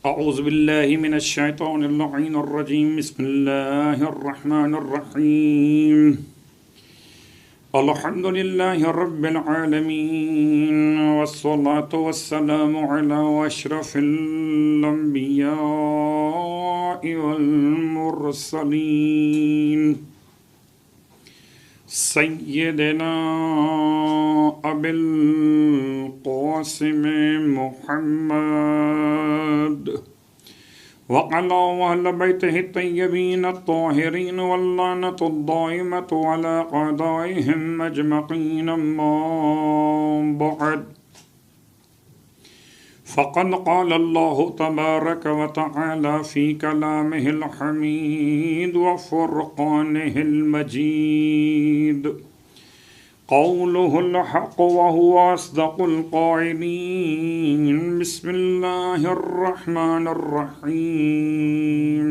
اعوذ باللہ من الشیطان اللعین الرجیم بسم اللہ الرحمن الرحیم الحمد للہ رب العالمین والصلاة والسلام علی اشرف الانبیاء والمرسلین سیدنا ابی القاسم محمد وعلى أهل بيته الطيبين الطاهرين واللعنة الدائمة على أعدائهم أجمعين أما بعد فقد قال الله تبارك وتعالى في كلامه الحميد وفرقانه المجيد قوله الحق وهو أصدق القائلين بسم الله الرحمن الرحيم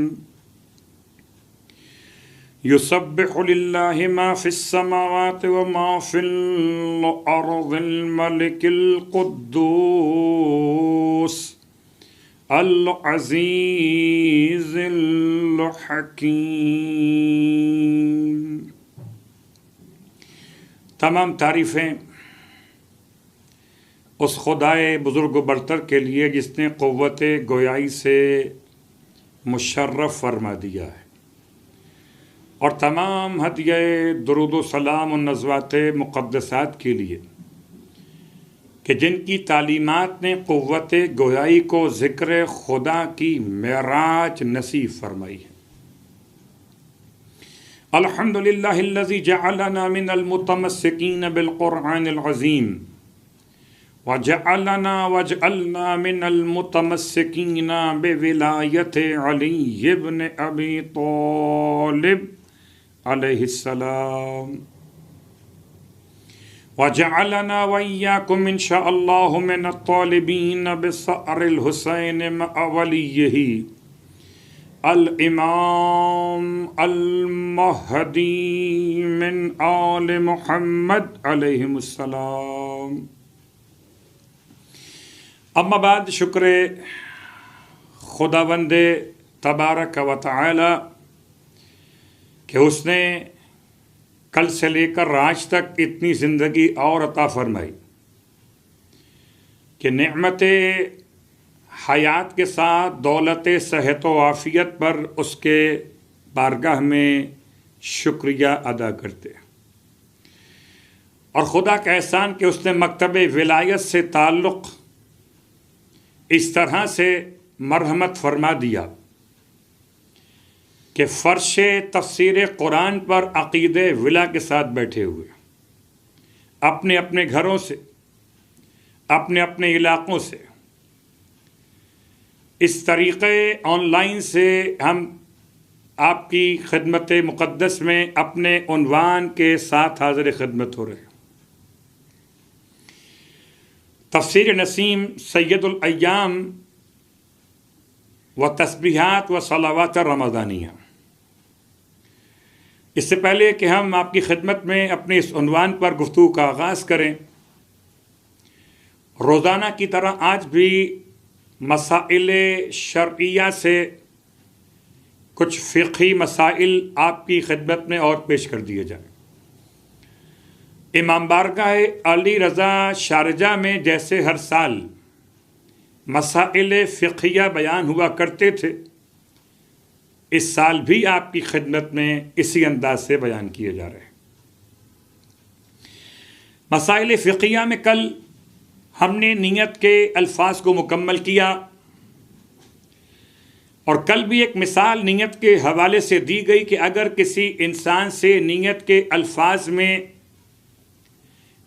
يسبح لله ما في السماوات وما في الأرض الملك القدوس العزيز الحكيم۔ تمام تعریفیں اس خدائے بزرگ و برتر کے لیے جس نے قوت گویائی سے مشرف فرما دیا ہے، اور تمام ہدیہ درود و سلام و نزوات مقدسات کے لیے کہ جن کی تعلیمات نے قوت گویائی کو ذکر خدا کی معراج نصیب فرمائی ہے۔ الحمد للہ الذی جعلنا من المتمسکین بالقرآن العظیم وجعلنا من المتمسکین بولایت علی ابن ابی طالب علیہ السلام وجعلنا وإياكم إن شاء الله من الطالبين بثأر الحسين مع وليه الامام المہدی من آل محمد علیہم السلام۔ اما بعد، شکر خداوند تبارک و تعالی کہ اس نے کل سے لے کر آج تک اتنی زندگی اور عطا فرمائی کہ نعمت حیات کے ساتھ دولت صحت و عافیت پر اس کے بارگاہ میں شکریہ ادا کرتے ہیں، اور خدا کا احسان کہ اس نے مکتب ولایت سے تعلق اس طرح سے مرحمت فرما دیا کہ فرش تفسیر قرآن پر عقید ولا کے ساتھ بیٹھے ہوئے اپنے اپنے گھروں سے، اپنے اپنے علاقوں سے، اس طریقے آن لائن سے ہم آپ کی خدمت مقدس میں اپنے عنوان کے ساتھ حاضر خدمت ہو رہے ہیں۔ تفسیر نسیم سید الایام و تسبیحات و صلوات رمضانیہ۔ اس سے پہلے کہ ہم آپ کی خدمت میں اپنے اس عنوان پر گفتگو کا آغاز کریں، روزانہ کی طرح آج بھی مسائل شرعیہ سے کچھ فقہی مسائل آپ کی خدمت میں اور پیش کر دیے جائیں۔ امام بارگاہ علی رضا شارجہ میں جیسے ہر سال مسائل فقہیہ بیان ہوا کرتے تھے، اس سال بھی آپ کی خدمت میں اسی انداز سے بیان کیے جا رہے ہیں۔ مسائل فقہیہ میں کل ہم نے نیت کے الفاظ کو مکمل کیا، اور کل بھی ایک مثال نیت کے حوالے سے دی گئی کہ اگر کسی انسان سے نیت کے الفاظ میں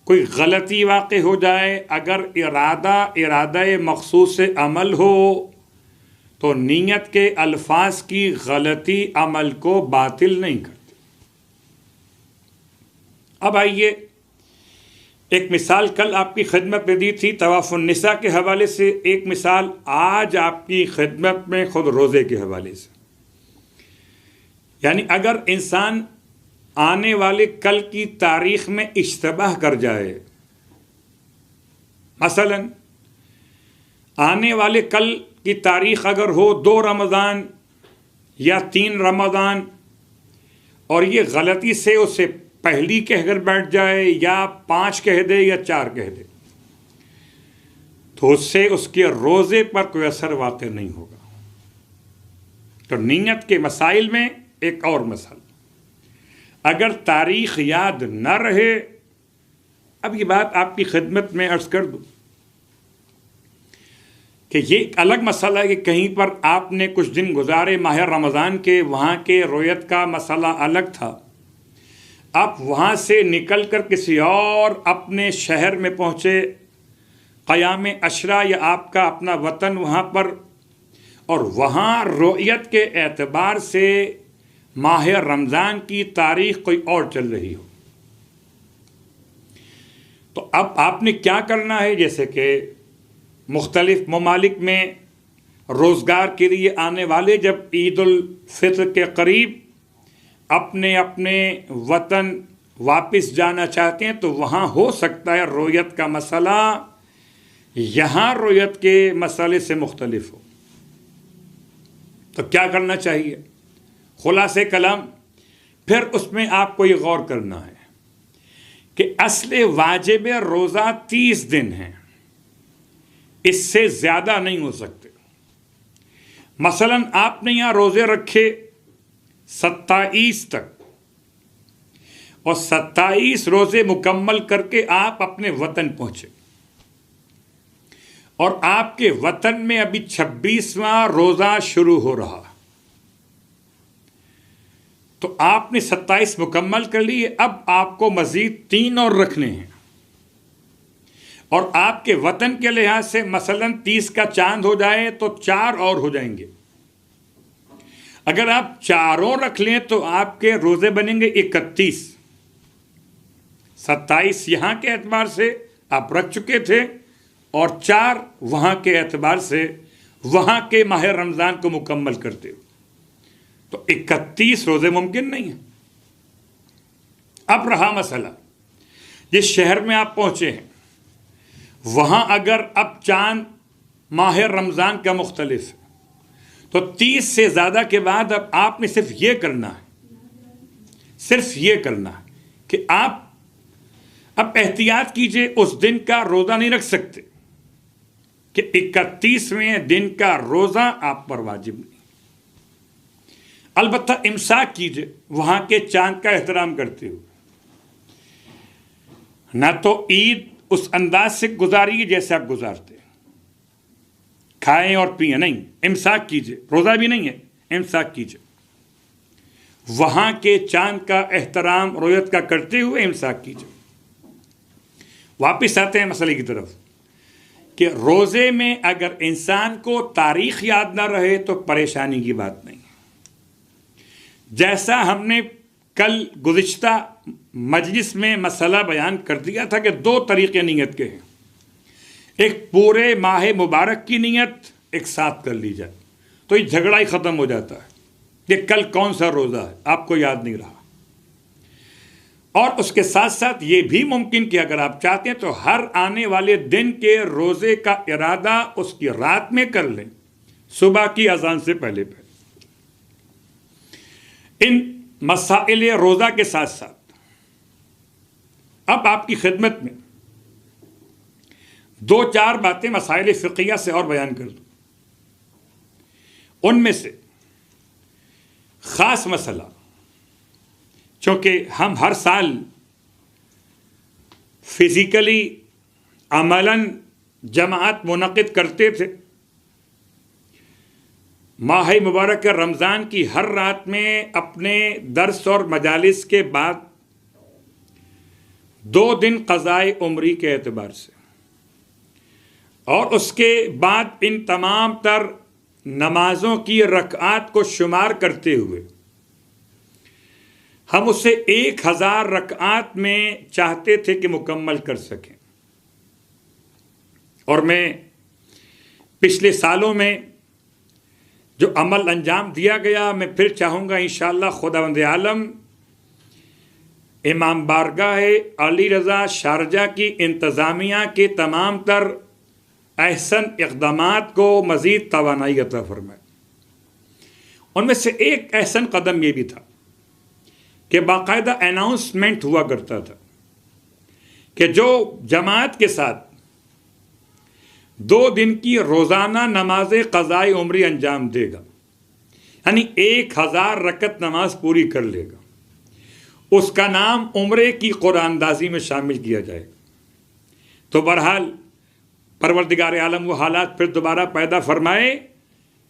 کوئی غلطی واقع ہو جائے، اگر ارادہ مخصوص عمل ہو تو نیت کے الفاظ کی غلطی عمل کو باطل نہیں کرتی۔ اب آئیے، ایک مثال کل آپ کی خدمت میں دی تھی طواف النساء کے حوالے سے، ایک مثال آج آپ کی خدمت میں خود روزے کے حوالے سے۔ یعنی اگر انسان آنے والے کل کی تاریخ میں اشتباہ کر جائے، مثلا آنے والے کل کی تاریخ اگر ہو 2 رمضان یا 3 رمضان اور یہ غلطی سے اسے پہلی کہہ کر بیٹھ جائے یا 5 کہہ دے یا 4 کہہ دے تو اس سے اس کے روزے پر کوئی اثر واقع نہیں ہوگا۔ تو نیت کے مسائل میں ایک اور مسئلہ، اگر تاریخ یاد نہ رہے، اب یہ بات آپ کی خدمت میں عرض کر دوں کہ یہ ایک الگ مسئلہ ہے کہ کہیں پر آپ نے کچھ دن گزارے ماہ رمضان کے، وہاں کے رویت کا مسئلہ الگ تھا، آپ وہاں سے نکل کر کسی اور اپنے شہر میں پہنچے، قیام عشرہ یا آپ کا اپنا وطن وہاں پر، اور وہاں رویت کے اعتبار سے ماہ رمضان کی تاریخ کوئی اور چل رہی ہو، تو اب آپ نے کیا کرنا ہے؟ جیسے کہ مختلف ممالک میں روزگار کے لیے آنے والے جب عید الفطر کے قریب اپنے اپنے وطن واپس جانا چاہتے ہیں تو وہاں ہو سکتا ہے رویت کا مسئلہ یہاں رویت کے مسئلے سے مختلف ہو، تو کیا کرنا چاہیے؟ خلاصہ کلام پھر اس میں آپ کو یہ غور کرنا ہے کہ اصل واجب روزہ 30 دن ہیں، اس سے زیادہ نہیں ہو سکتے۔ مثلا آپ نے یہاں روزے رکھے 27 تک اور 27 روزے مکمل کر کے آپ اپنے وطن پہنچے اور آپ کے وطن میں ابھی 26واں روزہ شروع ہو رہا، تو آپ نے 27 مکمل کر لیے، اب آپ کو مزید 3 اور رکھنے ہیں، اور آپ کے وطن کے لحاظ سے مثلا 30 کا چاند ہو جائے تو 4 اور ہو جائیں گے۔ اگر آپ 4 رکھ لیں تو آپ کے روزے بنیں گے 31۔ 27 یہاں کے اعتبار سے آپ رکھ چکے تھے اور 4 وہاں کے اعتبار سے وہاں کے ماہ رمضان کو مکمل کرتے ہو، تو 31 روزے ممکن نہیں ہیں۔ اب رہا مسئلہ، جس شہر میں آپ پہنچے ہیں وہاں اگر اب چاند ماہ رمضان کا مختلف ہے تو 30 سے زیادہ کے بعد اب آپ نے صرف یہ کرنا ہے کہ آپ اب احتیاط کیجئے، اس دن کا روزہ نہیں رکھ سکتے کہ 31ویں دن کا روزہ آپ پر واجب نہیں، البتہ امساک کیجئے وہاں کے چاند کا احترام کرتے ہوئے، نہ تو عید اس انداز سے گزاریے جیسے آپ گزارتے ہیں، کھائیں اور پئیں نہیں، امساک کیجئے، روزہ بھی نہیں ہے، امساک کیجئے، وہاں کے چاند کا احترام رویت کا کرتے ہوئے امساک کیجئے۔ واپس آتے ہیں مسئلے کی طرف کہ روزے میں اگر انسان کو تاریخ یاد نہ رہے تو پریشانی کی بات نہیں، جیسا ہم نے کل گزشتہ مجلس میں مسئلہ بیان کر دیا تھا کہ 2 طریقے نیت کے ہیں، ایک پورے ماہ مبارک کی نیت ایک ساتھ کر لی جائے تو یہ جھگڑا ہی ختم ہو جاتا ہے کہ کل کون سا روزہ ہے آپ کو یاد نہیں رہا، اور اس کے ساتھ ساتھ یہ بھی ممکن کہ اگر آپ چاہتے ہیں تو ہر آنے والے دن کے روزے کا ارادہ اس کی رات میں کر لیں، صبح کی اذان سے پہلے۔ ان مسائل روزہ کے ساتھ ساتھ اب آپ کی خدمت میں 2-4 باتیں مسائل فقہیہ سے اور بیان کر دوں۔ ان میں سے خاص مسئلہ، چونکہ ہم ہر سال فزیکلی عملاً جماعت منعقد کرتے تھے، ماہ مبارک رمضان کی ہر رات میں اپنے درس اور مجالس کے بعد 2 دن قضائے عمری کے اعتبار سے، اور اس کے بعد ان تمام تر نمازوں کی رکعات کو شمار کرتے ہوئے ہم اسے 1000 رکعات میں چاہتے تھے کہ مکمل کر سکیں، اور میں پچھلے سالوں میں جو عمل انجام دیا گیا میں پھر چاہوں گا انشاءاللہ خداوند عالم امام بارگاہ علی رضا شارجہ کی انتظامیہ کے تمام تر احسن اقدامات کو مزید توانائی عطا فرمائے۔ ان میں سے ایک احسن قدم یہ بھی تھا کہ باقاعدہ اناؤنسمنٹ ہوا کرتا تھا کہ جو جماعت کے ساتھ 2 دن کی روزانہ نماز قضاء عمری انجام دے گا، یعنی 1000 رکعت نماز پوری کر لے گا، اس کا نام عمرے کی قرآن اندازی میں شامل کیا جائے گا۔ تو بہرحال پروردگار عالم وہ حالات پھر دوبارہ پیدا فرمائے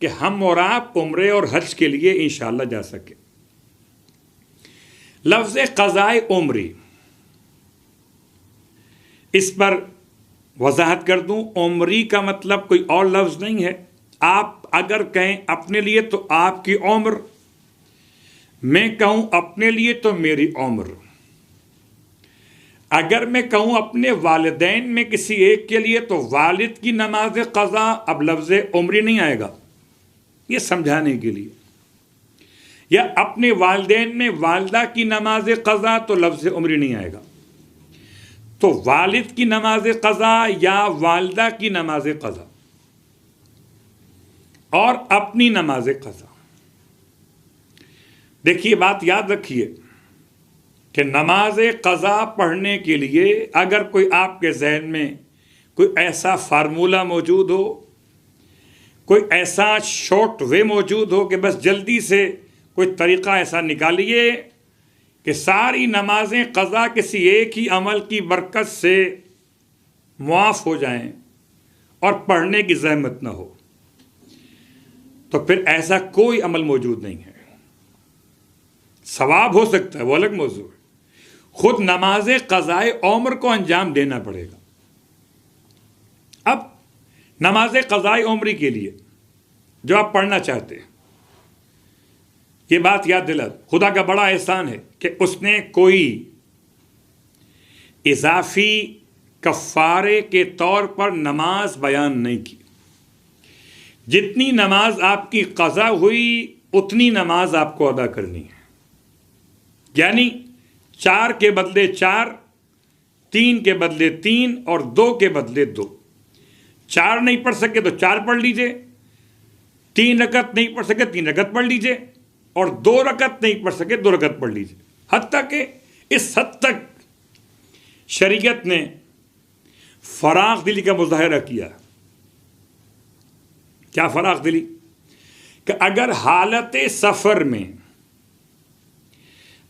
کہ ہم اور آپ عمرے اور حج کے لیے انشاءاللہ جا سکیں۔ لفظ قضاء عمری، اس پر وضاحت کر دوں، عمری کا مطلب کوئی اور لفظ نہیں ہے۔ آپ اگر کہیں اپنے لیے تو آپ کی عمر، میں کہوں اپنے لیے تو میری عمر، اگر میں کہوں اپنے والدین میں کسی ایک کے لیے تو والد کی نماز قضا، اب لفظ عمری نہیں آئے گا، یہ سمجھانے کے لیے، یا اپنے والدین میں والدہ کی نماز قضا تو لفظ عمری نہیں آئے گا۔ تو والد کی نماز قضا یا والدہ کی نماز قضا اور اپنی نماز قضا، دیکھیے بات یاد رکھیے کہ نماز قضا پڑھنے کے لیے اگر کوئی آپ کے ذہن میں کوئی ایسا فارمولہ موجود ہو، کوئی ایسا شارٹ وے موجود ہو کہ بس جلدی سے کوئی طریقہ ایسا نکالیے کہ ساری نمازیں قضا کسی ایک ہی عمل کی برکت سے معاف ہو جائیں اور پڑھنے کی زحمت نہ ہو، تو پھر ایسا کوئی عمل موجود نہیں ہے۔ ثواب ہو سکتا ہے، وہ الگ موضوع ہے، خود نماز قضاء عمر کو انجام دینا پڑے گا۔ اب نماز قضاء عمری کے لیے جو آپ پڑھنا چاہتے ہیں، یہ بات یاد دلا، خدا کا بڑا احسان ہے کہ اس نے کوئی اضافی کفارے کے طور پر نماز بیان نہیں کی۔ جتنی نماز آپ کی قضا ہوئی اتنی نماز آپ کو ادا کرنی ہے، یعنی 4 کے بدلے 4، 3 کے بدلے 3 اور 2 کے بدلے 2۔ 4 نہیں پڑھ سکے تو 4 پڑھ لیجئے، 3 رکعت نہیں پڑھ سکے 3 رکعت پڑھ لیجئے، اور 2 رکعت نہیں پڑھ سکے 2 رکعت پڑھ لیجئے۔ حتیٰ کہ اس حد تک شریعت نے فراخ دلی کا مظاہرہ کیا۔ کیا فراخ دلی؟ کہ اگر حالت سفر میں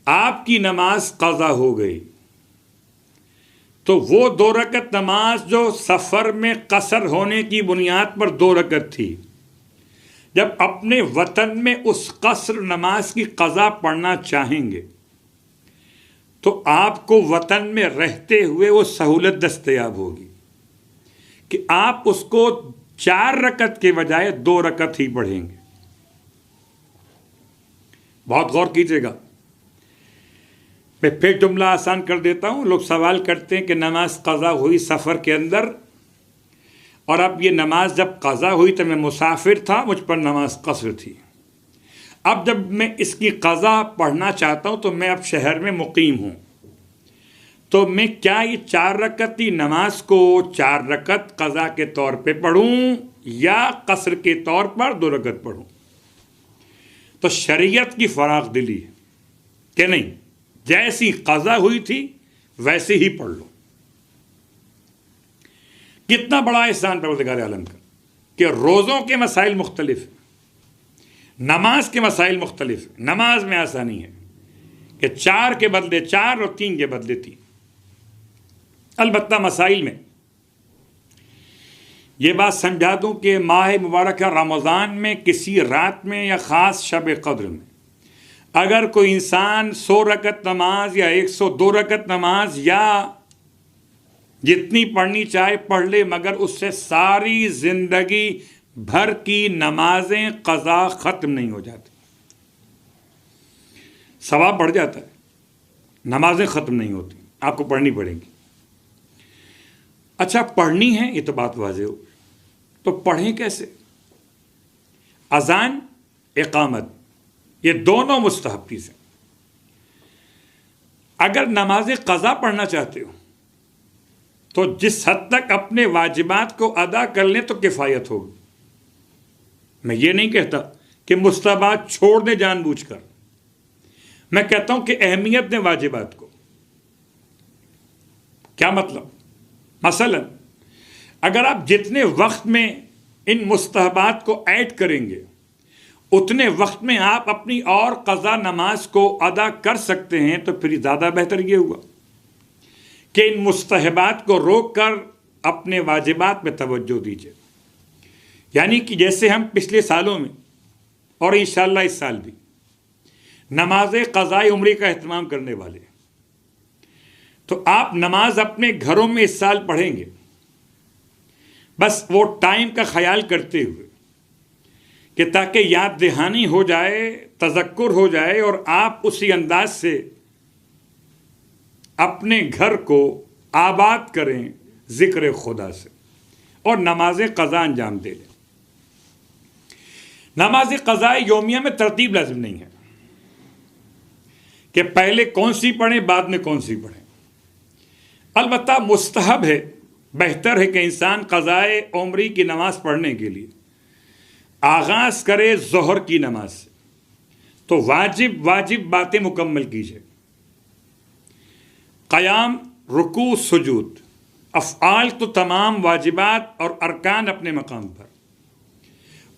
آپ کی نماز قضا ہو گئی تو وہ 2 رکعت نماز جو سفر میں قصر ہونے کی بنیاد پر 2 رکعت تھی، جب اپنے وطن میں اس قصر نماز کی قضا پڑھنا چاہیں گے تو آپ کو وطن میں رہتے ہوئے وہ سہولت دستیاب ہوگی کہ آپ اس کو 4 رکعت کے بجائے 2 رکعت ہی پڑھیں گے۔ بہت غور کیجیے گا، میں پھر جملہ آسان کر دیتا ہوں۔ لوگ سوال کرتے ہیں کہ نماز قضا ہوئی سفر کے اندر، اور اب یہ نماز جب قضا ہوئی تو میں مسافر تھا، مجھ پر نماز قصر تھی، اب جب میں اس کی قضا پڑھنا چاہتا ہوں تو میں اب شہر میں مقیم ہوں، تو میں کیا یہ 4 رکعتی نماز کو 4 رکعت قضا کے طور پہ پڑھوں یا قصر کے طور پر 2 رکعت پڑھوں؟ تو شریعت کی فراخ دلی ہے کہ نہیں، جیسی قضا ہوئی تھی ویسے ہی پڑھ لو۔ کتنا بڑا احسان پروردگار عالم کا کہ روزوں کے مسائل مختلف ہیں، نماز کے مسائل مختلف ہیں۔ نماز میں آسانی ہے کہ 4 کے بدلے 4 اور 3 کے بدلے 3۔ البتہ مسائل میں یہ بات سمجھا دوں کہ ماہ مبارکہ رمضان میں کسی رات میں یا خاص شب قدر میں اگر کوئی انسان 100 رکعت نماز یا 102 رکعت نماز یا جتنی پڑھنی چاہے پڑھ لے، مگر اس سے ساری زندگی بھر کی نمازیں قضا ختم نہیں ہو جاتی، ثواب بڑھ جاتا ہے، نمازیں ختم نہیں ہوتی، آپ کو پڑھنی پڑیں گی۔ اچھا پڑھنی ہے، یہ تو بات واضح ہو، تو پڑھیں کیسے؟ اذان، اقامت، یہ دونوں مستحب چیزیں۔ اگر نماز قضا پڑھنا چاہتے ہو تو جس حد تک اپنے واجبات کو ادا کر لیں تو کفایت ہوگی. میں یہ نہیں کہتا کہ مستحبات چھوڑ دیں جان بوجھ کر، میں کہتا ہوں کہ اہمیت دیں واجبات کو. کیا مطلب؟ مثلا اگر آپ جتنے وقت میں ان مستحبات کو ایڈ کریں گے اتنے وقت میں آپ اپنی اور قضا نماز کو ادا کر سکتے ہیں، تو پھر زیادہ بہتر یہ ہوا کہ ان مستحبات کو روک کر اپنے واجبات میں توجہ دیجیے. یعنی کہ جیسے ہم پچھلے سالوں میں اور انشاءاللہ اس سال بھی نماز قضائے عمری کا اہتمام کرنے والے، تو آپ نماز اپنے گھروں میں اس سال پڑھیں گے، بس وہ ٹائم کا خیال کرتے ہوئے کہ تاکہ یاد دہانی ہو جائے، تذکر ہو جائے، اور آپ اسی انداز سے اپنے گھر کو آباد کریں ذکر خدا سے اور نماز قضا انجام دے لیں. نماز قضاء یومیہ میں ترتیب لازم نہیں ہے کہ پہلے کون سی پڑھیں بعد میں کون سی پڑھیں. البتہ مستحب ہے، بہتر ہے کہ انسان قضائے عمری کی نماز پڑھنے کے لیے آغاز کرے ظہر کی نماز سے. تو واجب باتیں مکمل کیجیے، قیام، رکوع، سجود، افعال تو تمام واجبات اور ارکان اپنے مقام پر.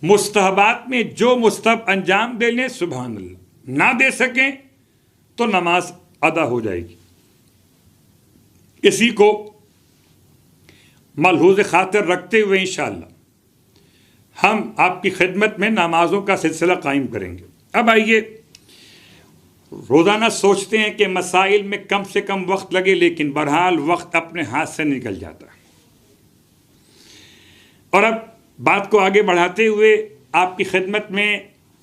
مستحبات میں جو مستحب انجام دے لیں سبحان اللہ، نہ دے سکیں تو نماز ادا ہو جائے گی. اسی کو ملحوظ خاطر رکھتے ہوئے انشاءاللہ ہم آپ کی خدمت میں نمازوں کا سلسلہ قائم کریں گے. اب آئیے، روزانہ سوچتے ہیں کہ مسائل میں کم سے کم وقت لگے، لیکن بہرحال وقت اپنے ہاتھ سے نکل جاتا ہے. اور اب بات کو آگے بڑھاتے ہوئے آپ کی خدمت میں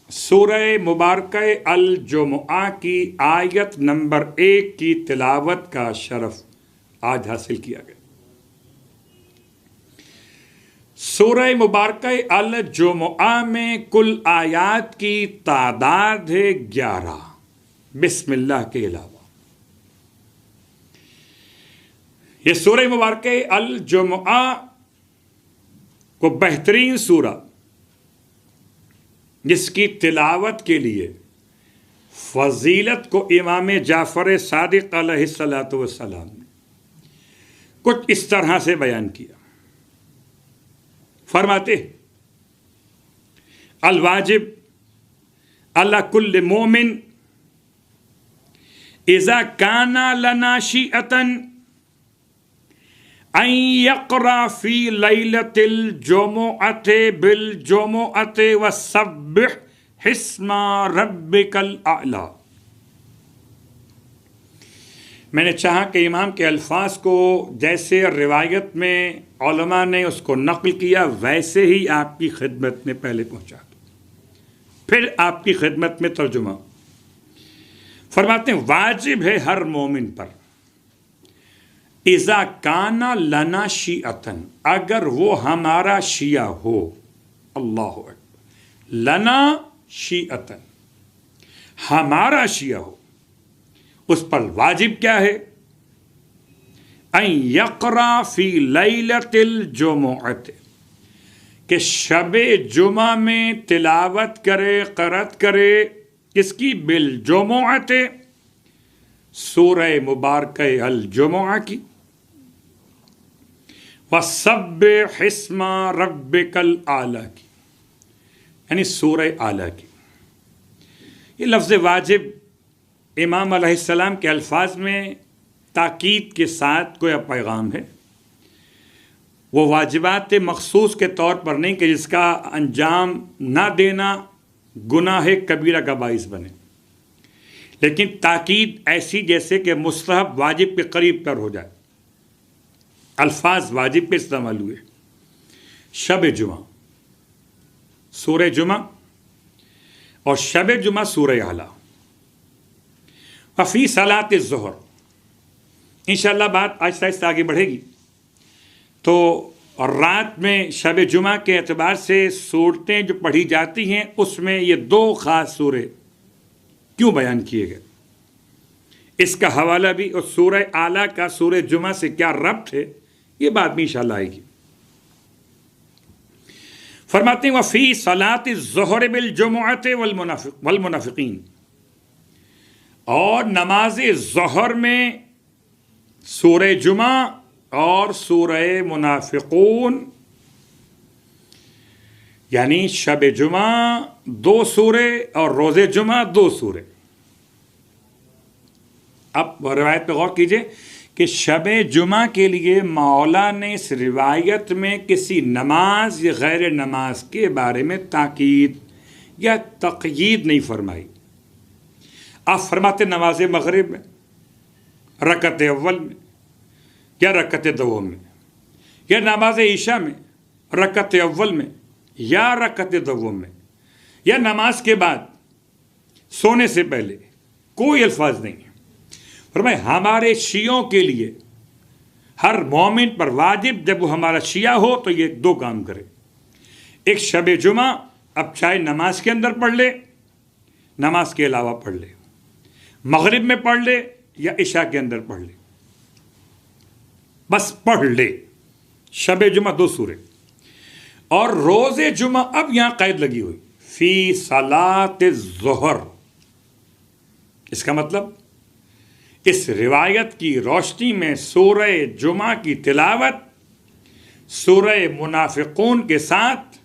سورہ مبارکہ الجمعہ کی آیت نمبر 1 کی تلاوت کا شرف آج حاصل کیا گیا. سورہ مبارکہ الجمعہ میں کل آیات کی تعداد ہے 11 بسم اللہ کے علاوہ. یہ سورہ مبارکہ الجمعہ کو بہترین سورہ جس کی تلاوت کے لیے فضیلت کو امام جعفر صادق علیہ السلام نے کچھ اس طرح سے بیان کیا. فرماتے الواجب علی کل مومن اذا کان لناشئۃ ان یقرأ فی لیلۃ الجمعۃ بالجمعۃ وسبح اسم ربک الاعلی. میں نے چاہا کہ امام کے الفاظ کو جیسے روایت میں علماء نے اس کو نقل کیا ویسے ہی آپ کی خدمت میں پہلے پہنچا دوں، پھر آپ کی خدمت میں ترجمہ. فرماتے ہیں واجب ہے ہر مومن پر اذا کان لنا شیعتن، اگر وہ ہمارا شیعہ ہو. اللہ اکبر، لنا شیعتن، ہمارا شیعہ ہو، اس پر واجب کیا ہے؟ ان یقرأ فی لیلۃ الجمعۃ، کہ شب جمعہ میں تلاوت کرے، قرأت کرے، کس کی؟ بالجمعۃ، سورہ مبارکہ الجمعہ کی، وسبح اسم ربک الاعلی کی، یعنی سورہ اعلیٰ کی. یہ لفظ واجب امام علیہ السلام کے الفاظ میں تاکید کے ساتھ کوئی پیغام ہے. وہ واجبات مخصوص کے طور پر نہیں کہ جس کا انجام نہ دینا گناہ کبیرہ کا باعث بنے، لیکن تاکید ایسی جیسے کہ مستحب واجب کے قریب پر ہو جائے. الفاظ واجب پہ استعمال ہوئے. شب جمعہ سورہ جمعہ اور شب جمعہ سورہ اعلیٰ. وفی صلاۃ الظہر، انشاءاللہ بات آہستہ آہستہ آگے بڑھے گی. تو رات میں شب جمعہ کے اعتبار سے صورتیں جو پڑھی جاتی ہیں اس میں یہ 2 خاص سورے کیوں بیان کیے گئے، اس کا حوالہ بھی، اور سورہ اعلیٰ کا سورہ جمعہ سے کیا ربط ہے، یہ بات بھی انشاءاللہ آئے گی. فرماتے ہیں وفی صلاۃ الظہر بالجمعۃ والمنافقین، اور نماز ظہر میں سورہ جمعہ اور سورہ منافقون، یعنی شب جمعہ 2 سورے اور روز جمعہ 2 سورے. اب روایت پہ غور کیجئے کہ شب جمعہ کے لیے مولا نے اس روایت میں کسی نماز یا غیر نماز کے بارے میں تاکید یا تقیید نہیں فرمائی. آپ فرماتے نماز مغرب میں رکعت اول میں یا رکعت دوم میں، یا نماز عشاء میں رکعت اول میں یا رکعت دوم میں، یا نماز کے بعد سونے سے پہلے، کوئی الفاظ نہیں ہے. فرمائے ہمارے شیعوں کے لیے ہر مومن پر واجب جب وہ ہمارا شیعہ ہو تو یہ 2 کام کرے. ایک شب جمعہ اب چاہے نماز کے اندر پڑھ لے، نماز کے علاوہ پڑھ لے، مغرب میں پڑھ لے یا عشاء کے اندر پڑھ لے، بس پڑھ لے شب جمعہ 2 سورے. اور روز جمعہ اب یہاں قید لگی ہوئی فی صلاۃ الظہر. اس کا مطلب اس روایت کی روشنی میں سورہ جمعہ کی تلاوت سورہ منافقون کے ساتھ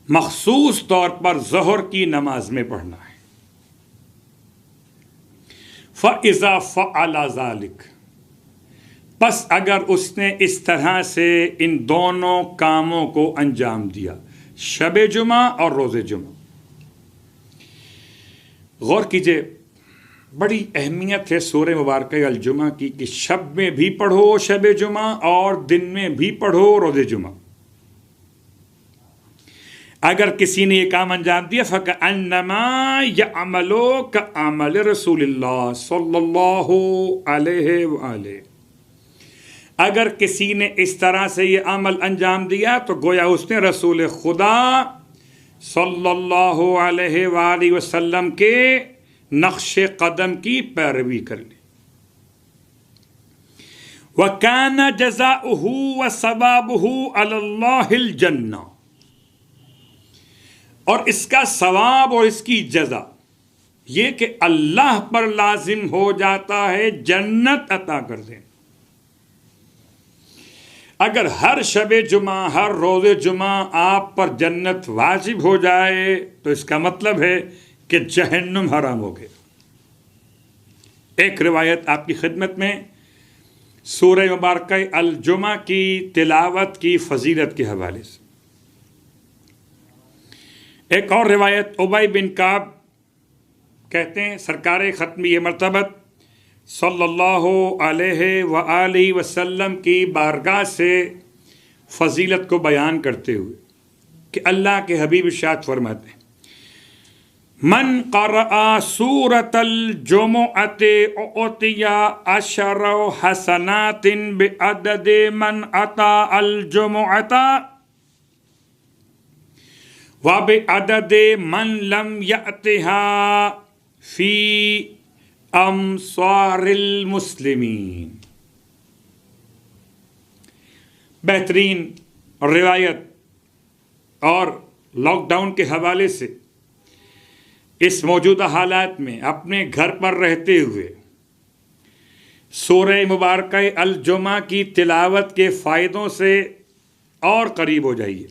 مخصوص طور پر ظہر کی نماز میں پڑھنا ہے. فَإِذَا فَعَلَ ذَلِكَ، پس اگر اس نے اس طرح سے ان دونوں کاموں کو انجام دیا، شب جمعہ اور روز جمعہ. غور کیجئے، بڑی اہمیت ہے سورہ مبارکہ الجمعہ کی کہ شب میں بھی پڑھو شب جمعہ اور دن میں بھی پڑھو روز جمعہ. اگر کسی نے یہ کام انجام دیا فَكَأَنَّمَا يَعْمَلُ كَعَمَلِ رسول اللہ صلی اللہ علیہ وآلہ. اگر کسی نے اس طرح سے یہ عمل انجام دیا تو گویا اس نے رسول خدا صلی اللہ علیہ وآلہ وسلم کے نقش قدم کی پیروی کر لی. وَكَانَ جَزَاؤُهُ وَثَوَابُهُ عَلَى اللَّهِ الْجَنَّةِ، اور اس کا ثواب اور اس کی جزا یہ کہ اللہ پر لازم ہو جاتا ہے جنت عطا کر دیں. اگر ہر شب جمعہ ہر روز جمعہ آپ پر جنت واجب ہو جائے تو اس کا مطلب ہے کہ جہنم حرام ہو گیا. ایک روایت آپ کی خدمت میں سورہ مبارکہ الجمعہ کی تلاوت کی فضیلت کے حوالے سے. ایک اور روایت ابی بن کعب کہتے ہیں سرکار ختمی مرتبت صلی اللہ علیہ وآلہ وسلم کی بارگاہ سے فضیلت کو بیان کرتے ہوئے کہ اللہ کے حبیب ارشاد فرماتے ہیں من قرأ سورۃ الجمعۃ اعطی 10 حسنات بعدد من اتى الجمعۃ وبعدد من لم يأتها فی امصار المسلمین. بہترین روایت اور لاک ڈاؤن کے حوالے سے اس موجودہ حالات میں اپنے گھر پر رہتے ہوئے سورہ مبارکہ الجمعہ کی تلاوت کے فائدوں سے اور قریب ہو جائیے.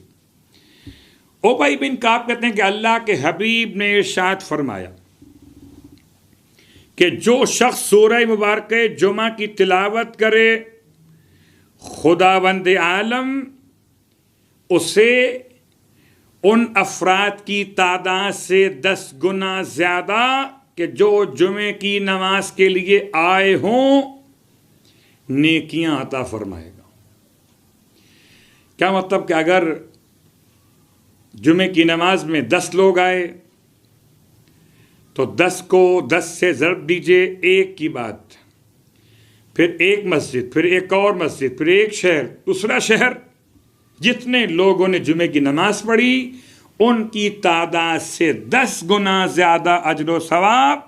ابی بن کعب کہتے ہیں کہ اللہ کے حبیب نے ارشاد فرمایا کہ جو شخص سورہ مبارکہ جمعہ کی تلاوت کرے خداوند عالم اسے ان افراد کی تعداد سے 10 گنا زیادہ کہ جو جمعے کی نماز کے لیے آئے ہوں نیکیاں عطا فرمائے گا. کیا مطلب کہ اگر جمعے کی نماز میں 10 لوگ آئے تو 10 کو 10 سے ضرب دیجئے 1 کی بات، پھر ایک مسجد، پھر ایک اور مسجد، پھر ایک شہر، دوسرا شہر، جتنے لوگوں نے جمعے کی نماز پڑھی ان کی تعداد سے 10 گنا زیادہ اجر و ثواب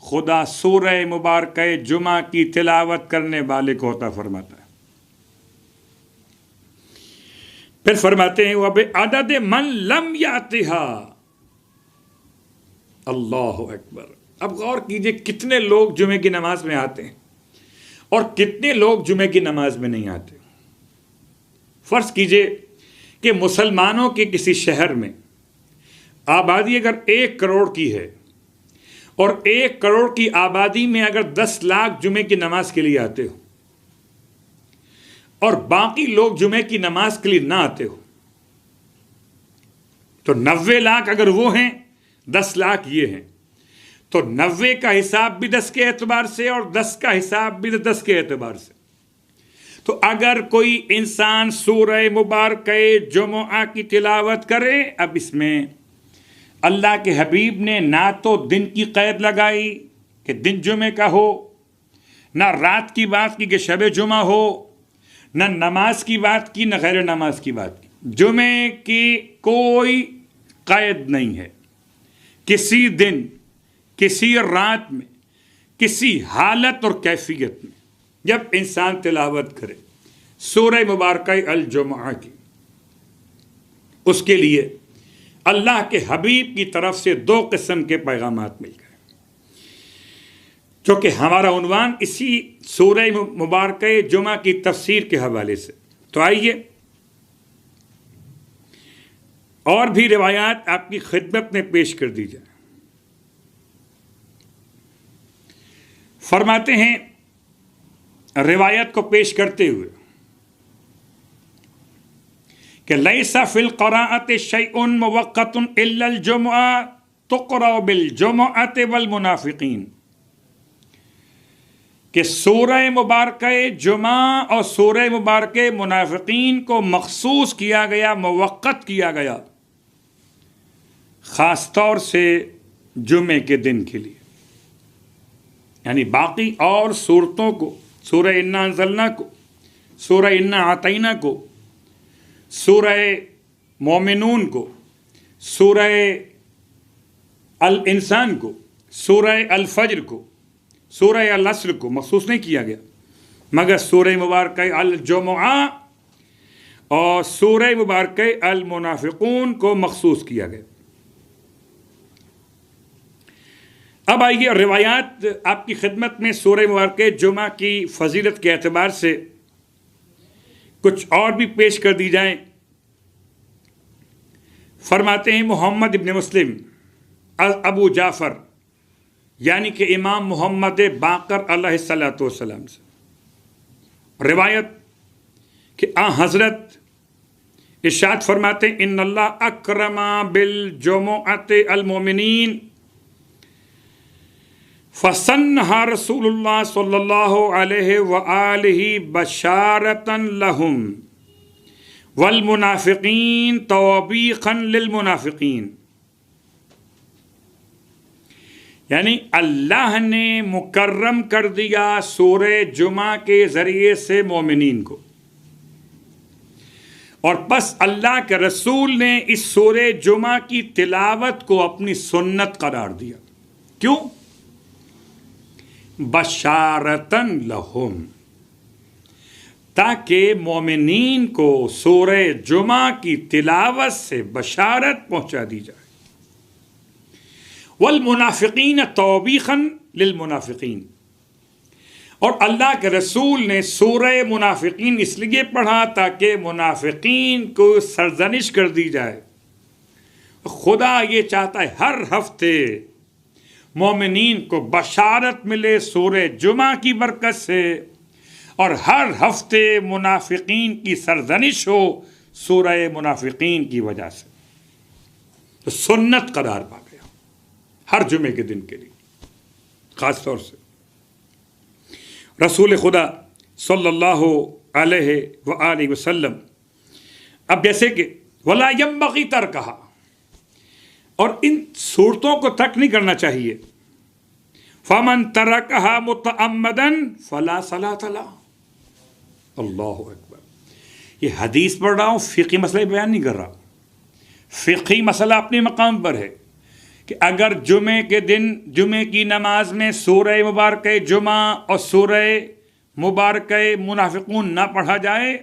خدا سورہ مبارکہ جمعہ کی تلاوت کرنے والے کو عطا فرماتا ہے. پھر فرماتے ہیں وَبِعَدَدِ مَنْ لَمْ يَأْتِهَا. اللہ اکبر. اب غور کیجئے کتنے لوگ جمعے کی نماز میں آتے ہیں اور کتنے لوگ جمعے کی نماز میں نہیں آتے. فرض کیجئے کہ مسلمانوں کے کسی شہر میں آبادی اگر 1 کروڑ کی ہے اور 1 کروڑ کی آبادی میں اگر 10 لاکھ جمعے کی نماز کے لیے آتے ہو اور باقی لوگ جمعے کی نماز کے لیے نہ آتے ہو تو 90 لاکھ اگر وہ ہیں 10 لاکھ یہ ہیں تو 90 کا حساب بھی 10 کے اعتبار سے اور 10 کا حساب بھی 10 کے اعتبار سے. تو اگر کوئی انسان سورہ مبارکہ جمعہ کی تلاوت کرے، اب اس میں اللہ کے حبیب نے نہ تو دن کی قید لگائی کہ دن جمعے کا ہو، نہ رات کی بات کی کہ شب جمعہ ہو، نہ نماز کی بات کی، نہ غیر نماز کی بات کی. جمعے کی کوئی قید نہیں ہے. کسی دن، کسی رات میں، کسی حالت اور کیفیت میں جب انسان تلاوت کرے سورہ مبارکہ الجمعہ کی، اس کے لیے اللہ کے حبیب کی طرف سے 2 قسم کے پیغامات مل گئے. چونکہ ہمارا عنوان اسی سورہ مبارکہ جمعہ کی تفسیر کے حوالے سے، تو آئیے اور بھی روایات آپ کی خدمت میں پیش کر دی جائیں. فرماتے ہیں روایت کو پیش کرتے ہوئے کہ لیس فی القراءۃ شیء موقت الا الجمعہ تقرأ بالجمعۃ والمنافقین، کہ سورہ مبارکہ جمعہ اور سورہ مبارکہ منافقین کو مخصوص کیا گیا، موقت کیا گیا، خاص طور سے جمعے کے دن کے لیے. یعنی باقی اور صورتوں کو، سورہ انا انزلنا کو، سورہ انا اعطینا کو، سورہ مومنون کو، سورہ الانسان کو، سورہ الفجر کو، سورہ العصر کو مخصوص نہیں کیا گیا، مگر سورہ مبارکہ الجمعہ اور سورہ مبارکہ المنافقون کو مخصوص کیا گیا. اب آئیے روایات آپ کی خدمت میں سورہ مبارکہ جمعہ کی فضیلت کے اعتبار سے کچھ اور بھی پیش کر دی جائیں. فرماتے ہیں محمد ابن مسلم ابو جعفر یعنی کہ امام محمد باقر علیہ الصلوۃ والسلام سے روایت کہ حضرت ارشاد فرماتے ہیں ان اللہ اکرم بالجمعۃ المؤمنین فسنها رسول اللہ صلی اللہ علیہ وآلہ بشارتا لہم والمنافقین توبیخا للمنافقین. یعنی اللہ نے مکرم کر دیا سورہ جمعہ کے ذریعے سے مومنین کو، اور پس اللہ کے رسول نے اس سورہ جمعہ کی تلاوت کو اپنی سنت قرار دیا. کیوں؟ بشارتن لہم، تاکہ مومنین کو سورہ جمعہ کی تلاوت سے بشارت پہنچا دی جائے. والمنافقین توبیخا للمنافقین، اور اللہ کے رسول نے سورہ منافقین اس لیے پڑھا تاکہ منافقین کو سرزنش کر دی جائے. خدا یہ چاہتا ہے ہر ہفتے مومنین کو بشارت ملے سورہ جمعہ کی برکت سے، اور ہر ہفتے منافقین کی سرزنش ہو سورہ منافقین کی وجہ سے. تو سنت قرار پا گیا ہر جمعے کے دن کے لیے. خاص طور سے رسول خدا صلی اللہ علیہ وآلہ وسلم، اب جیسے کہ وَلَا يَنبَغِي تَرْكَهَا، اور ان صورتوں کو ترک نہیں کرنا چاہیے. فَمَن تَرَكَهَا مُتَعَمَّدًا فَلَا صَلَاةَ لَهُ. اللہ اکبر. یہ حدیث پڑھ رہا ہوں، فقہی مسئلہ بیان نہیں کر رہا. فقہی مسئلہ اپنے مقام پر ہے کہ اگر جمعے کے دن جمعے کی نماز میں سورہ مبارکہ جمعہ اور سورہ مبارکہ منافقون نہ پڑھا جائے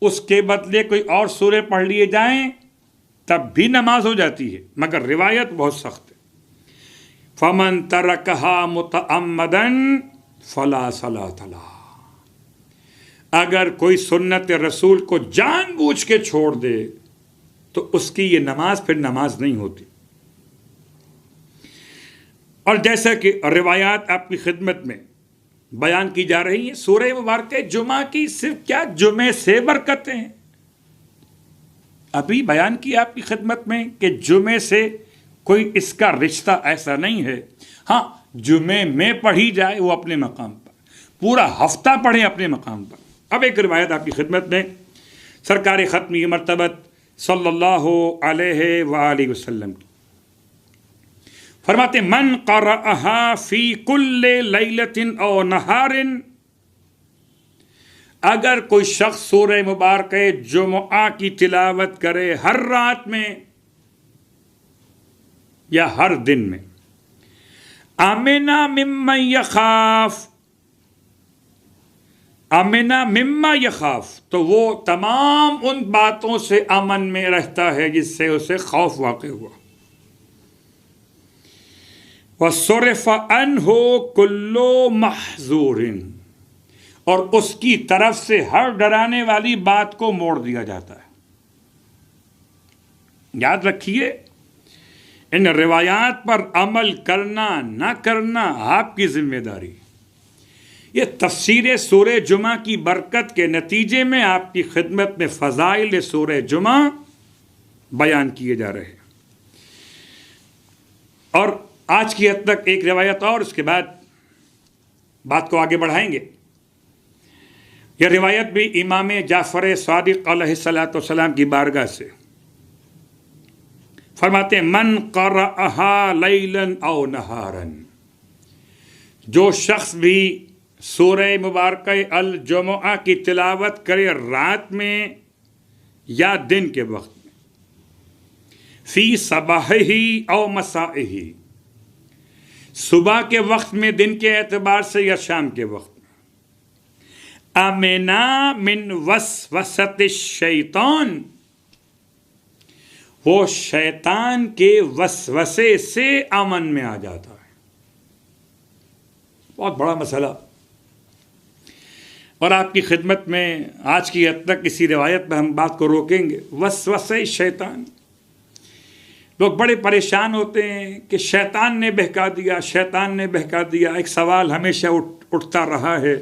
اس کے بدلے کوئی اور سورے پڑھ لیے جائیں تب بھی نماز ہو جاتی ہے، مگر روایت بہت سخت ہے۔ فمن ترکہا متعمدن فلا صلاۃ لہ، اگر کوئی سنت رسول کو جان بوجھ کے چھوڑ دے تو اس کی یہ نماز پھر نماز نہیں ہوتی۔ اور جیسا کہ روایات آپ کی خدمت میں بیان کی جا رہی ہیں، سورہ مبارکہ جمعہ کی صرف کیا جمعے سے برکتیں ہیں، ابھی بیان کیا آپ کی خدمت میں کہ جمعے سے کوئی اس کا رشتہ ایسا نہیں ہے۔ ہاں، جمعے میں پڑھی جائے وہ اپنے مقام پر، پورا ہفتہ پڑھیں اپنے مقام پر۔ اب ایک روایت آپ کی خدمت میں سرکار ختمی مرتبت صلی اللہ علیہ وآلہ وسلم کی، فرماتے من قرأہا فی کل لیلۃ او نہار، اگر کوئی شخص سورہ مبارکہ جمعہ کی تلاوت کرے ہر رات میں یا ہر دن میں، آمنا ممن یخاف، امنا مما یخاف، تو وہ تمام ان باتوں سے امن میں رہتا ہے جس سے اسے خوف واقع ہوا۔ وَصُرِفَ عَنْهُ كُلُّ مَحْذُورٍ، اور اس کی طرف سے ہر ڈرانے والی بات کو موڑ دیا جاتا ہے۔ یاد رکھیے، ان روایات پر عمل کرنا نہ کرنا آپ کی ذمہ داری۔ یہ تفسیر سورہ جمعہ کی برکت کے نتیجے میں آپ کی خدمت میں فضائل سورہ جمعہ بیان کیے جا رہے ہیں۔ اور آج کی حد تک ایک روایت اور، اس کے بعد بات کو آگے بڑھائیں گے۔ یہ روایت بھی امام جعفر صادق علیہ السلام کی بارگاہ سے، فرماتے ہیں من قرأہا لیلا او نہارا، جو شخص بھی سورہ مبارکہ الجمعہ کی تلاوت کرے رات میں یا دن کے وقت میں، فی صباحہ او مسائہ، صبح کے وقت میں دن کے اعتبار سے یا شام کے وقت میں، امنا من وسوسۃ الشیطان، وہ شیطان کے وسوسے سے امن میں آ جاتا ہے۔ بہت بڑا مسئلہ، اور آپ کی خدمت میں آج کی حد تک اسی روایت میں ہم بات کو روکیں گے۔ وسوسے شیطان، لوگ بڑے پریشان ہوتے ہیں کہ شیطان نے بہکا دیا، شیطان نے بہکا دیا۔ ایک سوال ہمیشہ اٹھتا رہا ہے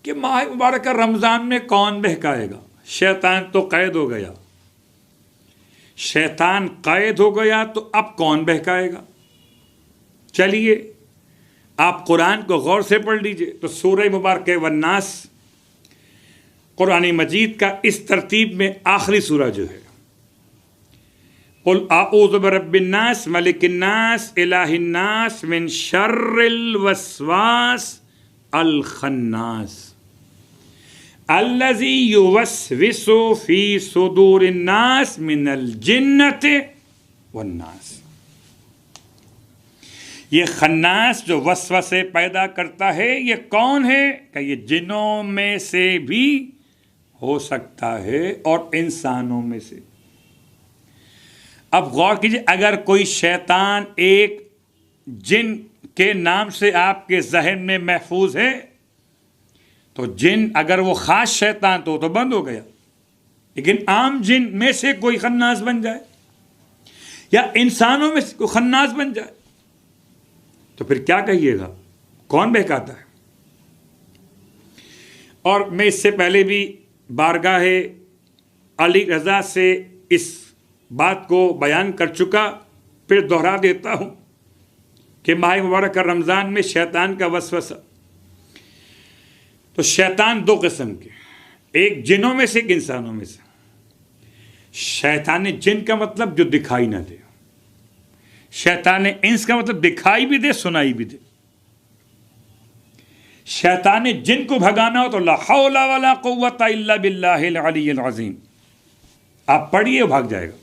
کہ ماہ مبارکہ رمضان میں کون بہکائے گا؟ شیطان تو قید ہو گیا، شیطان قید ہو گیا تو اب کون بہکائے گا؟ چلیے آپ قرآن کو غور سے پڑھ لیجئے تو سورہ مبارکہ والناس قرآن مجید کا اس ترتیب میں آخری سورہ جو ہے، قل اعوذ برب الناس ملک الناس الہ الناس من شر الوسواس الخناس الذی یوسوس فی صدور الناس من الجنۃ والناس۔ یہ خناس جو وسوسے پیدا کرتا ہے، یہ کون ہے؟ کہ یہ جنوں میں سے بھی ہو سکتا ہے اور انسانوں میں سے۔ اب غور کیجیے، اگر کوئی شیطان ایک جن کے نام سے آپ کے ذہن میں محفوظ ہے تو جن اگر وہ خاص شیطان تو بند ہو گیا، لیکن عام جن میں سے کوئی خناس بن جائے یا انسانوں میں سے کوئی خناس بن جائے تو پھر کیا کہیے گا؟ کون بہکاتا ہے؟ اور میں اس سے پہلے بھی بارگاہ علی رضا سے اس بات کو بیان کر چکا، پھر دوہرا دیتا ہوں کہ ماہ مبارک رمضان میں شیطان کا وسوسہ، تو شیطان دو قسم کے، ایک جنوں میں سے ایک انسانوں میں سے۔ شیطان جن کا مطلب جو دکھائی نہ دے، شیطان انس کا مطلب دکھائی بھی دے سنائی بھی دے۔ شیطان جن کو بھگانا ہو تو لا حول ولا قوت الا باللہ العلی العظیم، آپ پڑھیے وہ بھاگ جائے گا۔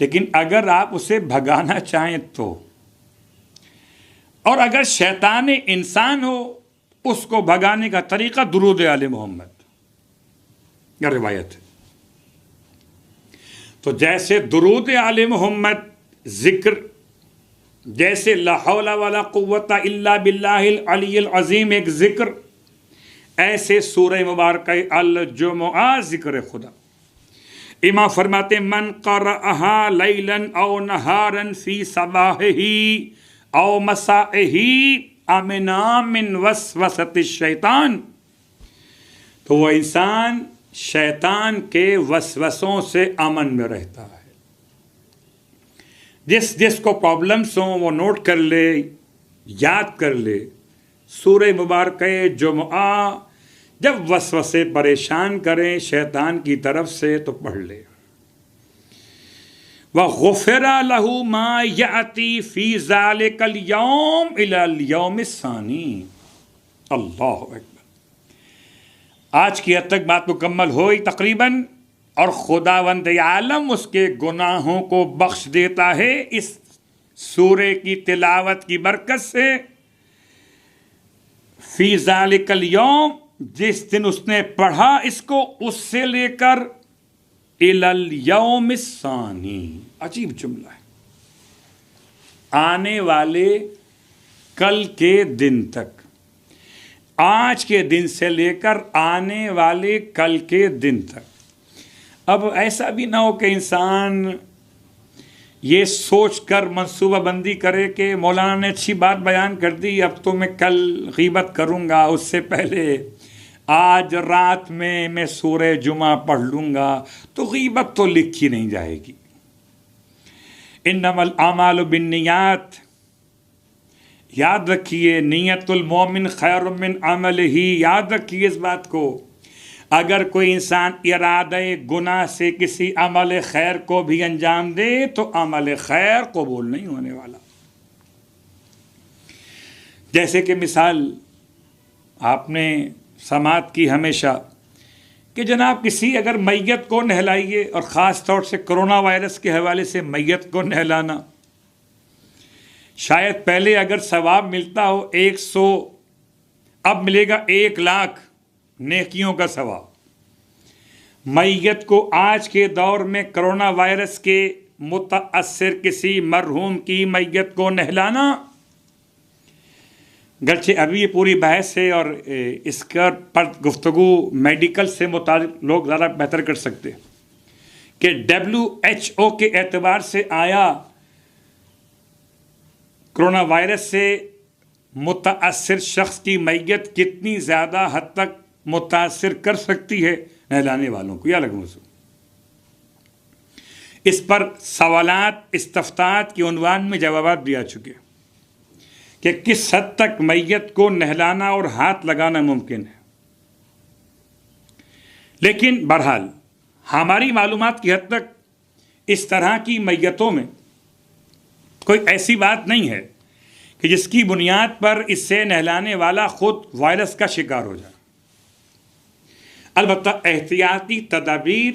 لیکن اگر آپ اسے بھگانا چاہیں تو، اور اگر شیطان انسان ہو، اس کو بھگانے کا طریقہ درود آل محمد، یہ روایت ہے. تو جیسے درود آل محمد ذکر، جیسے لا حول ولا قوت الا باللہ العلی العظیم ایک ذکر، ایسے سورہ مبارکہ الجمعہ ذکر خدا. امام فرماتے من قرأہا لیلا او نہارا فی صباحہ او مسائہ امنا من وسوسۃ الشیطان، تو وہ انسان شیطان کے وسوسوں سے امن میں رہتا ہے. جس کو پرابلمس ہوں وہ نوٹ کر لے، یاد کر لے. سورہ مبارکہ جمعہ جب وسوسے پریشان کریں شیطان کی طرف سے تو پڑھ لے. وَغُفِرَ لَهُ مَا يَأْتِي فِي ذَلِكَ الْيَوْمِ إِلَى الْيَوْمِ الثَّانِي. اللہ اکبر. آج کی حد تک بات مکمل ہوئی تقریباً، اور خداوند عالم اس کے گناہوں کو بخش دیتا ہے اس سورے کی تلاوت کی برکت سے. فی ذالک الیوم، جس دن اس نے پڑھا اس کو، اس سے لے کر الی الیوم الثانی. عجیب جملہ ہے. آنے والے کل کے دن تک، آج کے دن سے لے کر آنے والے کل کے دن تک. اب ایسا بھی نہ ہو کہ انسان یہ سوچ کر منصوبہ بندی کرے کہ مولانا نے اچھی بات بیان کر دی، اب تو میں کل غیبت کروں گا، اس سے پہلے آج رات میں سورہ جمعہ پڑھ لوں گا، تو غیبت تو لکھی نہیں جائے گی. انما الاعمال بالنیات. یاد رکھیے، نیت المومن خیر من عملہ. یاد رکھیے اس بات کو. اگر کوئی انسان ارادہ گناہ سے کسی عمل خیر کو بھی انجام دے تو عمل خیر قبول نہیں ہونے والا. جیسے کہ مثال آپ نے سماعت کی ہمیشہ کہ جناب کسی اگر میت کو نہلائیے، اور خاص طور سے کرونا وائرس کے حوالے سے میت کو نہلانا، شاید پہلے اگر ثواب ملتا ہو 100، اب ملے گا 1,00,000 نیکیوں کا ثواب. میت کو آج کے دور میں کرونا وائرس کے متاثر کسی مرحوم کی میت کو نہلانا، گرچہ ابھی یہ پوری بحث ہے اور اس پر گفتگو میڈیکل سے متعلق لوگ زیادہ بہتر کر سکتے، کہ WHO کے اعتبار سے آیا کرونا وائرس سے متاثر شخص کی میت کتنی زیادہ حد تک متاثر کر سکتی ہے نہلانے والوں کو، یا الگ موضوع. اس پر سوالات استفتاءات کے عنوان میں جوابات بھی آ چکے کہ کس حد تک میت کو نہلانا اور ہاتھ لگانا ممکن ہے. لیکن بہرحال ہماری معلومات کی حد تک اس طرح کی میتوں میں کوئی ایسی بات نہیں ہے کہ جس کی بنیاد پر اس سے نہلانے والا خود وائرس کا شکار ہو جائے. البتہ احتیاطی تدابیر